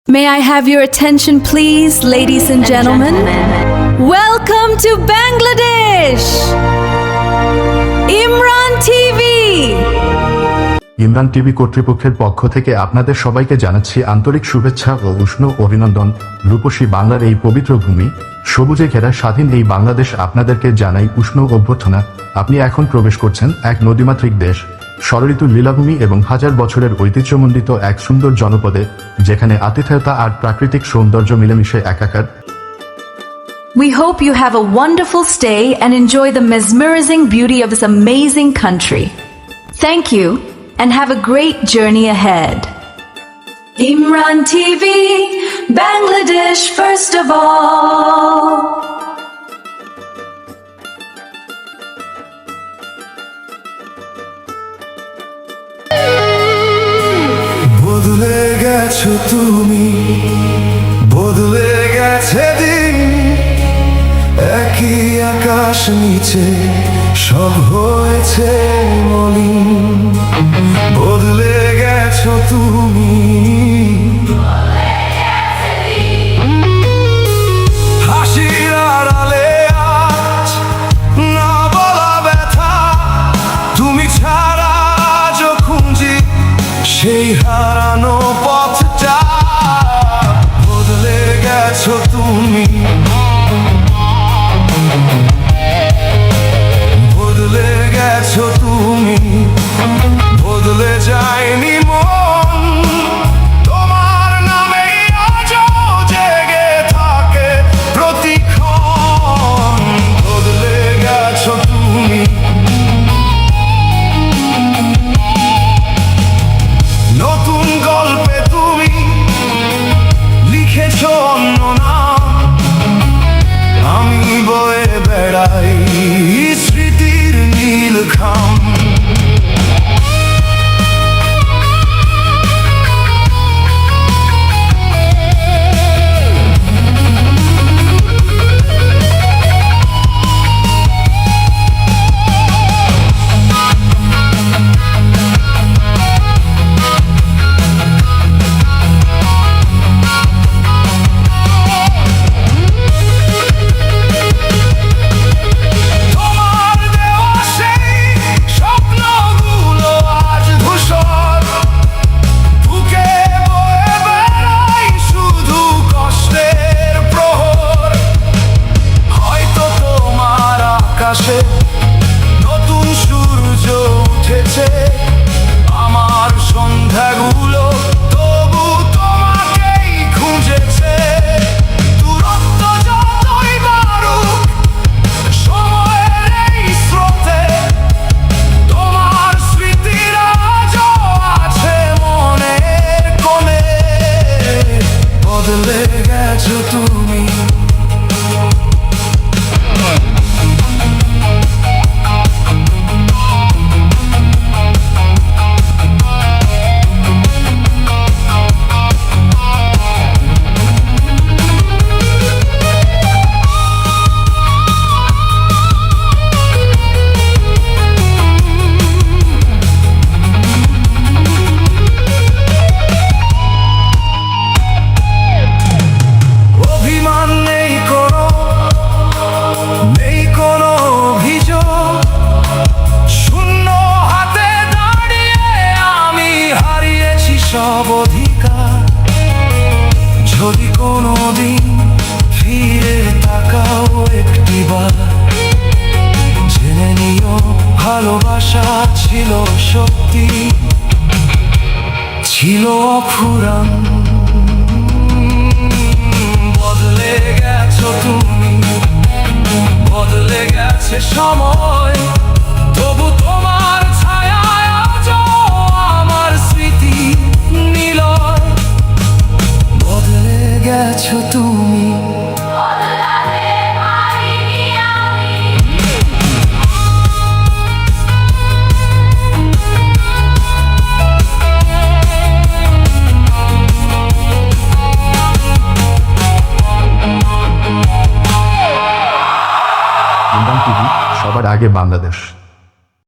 May I have your attention, please, ladies and gentlemen? Welcome to Bangladesh! Imran TV! Imran TV কর্তৃপক্ষের পক্ষ থেকে আপনাদের সবাইকে জানাচ্ছি আন্তরিক শুভেচ্ছা ও উষ্ণ অভিনন্দন। রূপসী বাংলার এই পবিত্র ভূমি, সবুজে ঘেরা স্বাধীন এই বাংলাদেশ আপনাদেরকে জানাই উষ্ণ অভ্যর্থনা। আপনি এখন প্রবেশ করছেন এক নদীমাতৃক দেশ, ষড়ঋতুর লীলাভূমি এবং হাজার বছরের ঐতিহ্যমণ্ডিত এক সুন্দর জনপদে, যেখানে আতিথেয়তা আর প্রাকৃতিক সৌন্দর্য মিলেমিশে একাকার। We hope you have a wonderful stay and enjoy the mesmerizing beauty of this amazing country. Thank you and have a great journey ahead. Imran TV, Bangladesh first of all. বদলে গেছো তুমি, বদলে গেছে দিন, একই আকাশ নিচে সব হয়েছে মলিন। বদলে গেছো তুমি, হাসির আড়ালে আজ না বলা ব্যথা, তুমি ছাড়া আজ খুঁজি সেই হারানো পথটা। বদলে গেছো তুমি, বদলে গেছো তুমি, বদলে যায়নি মন, তোমার নামে আজও জেগে থাকে প্রতিক্ষণ। বদলে গেছো তুমি, নতুন গল্পে তুমি লিখেছ অন্য নাম, আমি বয়ে বেড়াই স্মৃতির নীল খাম। নতুন সূর্য উঠেছে, আমার সন্ধ্যাগুলো তবু তোমাকেই খুঁজেছে। দূরত্ব যতই বাড়ুক সময়ের এই স্রোতে, তোমার স্মৃতির আজও আছে মনের কোণে। বদলে গেছো তুমি, সব অধিকার। যদি কোনোদিন ফিরে তাকাও একটিবার, জেনে নিও ভালোবাসা ছিল সত্যি, ছিল অফুরান। বদলে গেছো তুমি, বদলে গেছে সময়, তবু তোমার ছায়া আজও আমার স্মৃতি নিলয়। বদলে গেছো তুমি, ইমরান টিভি, সবার আগে বাংলাদেশ।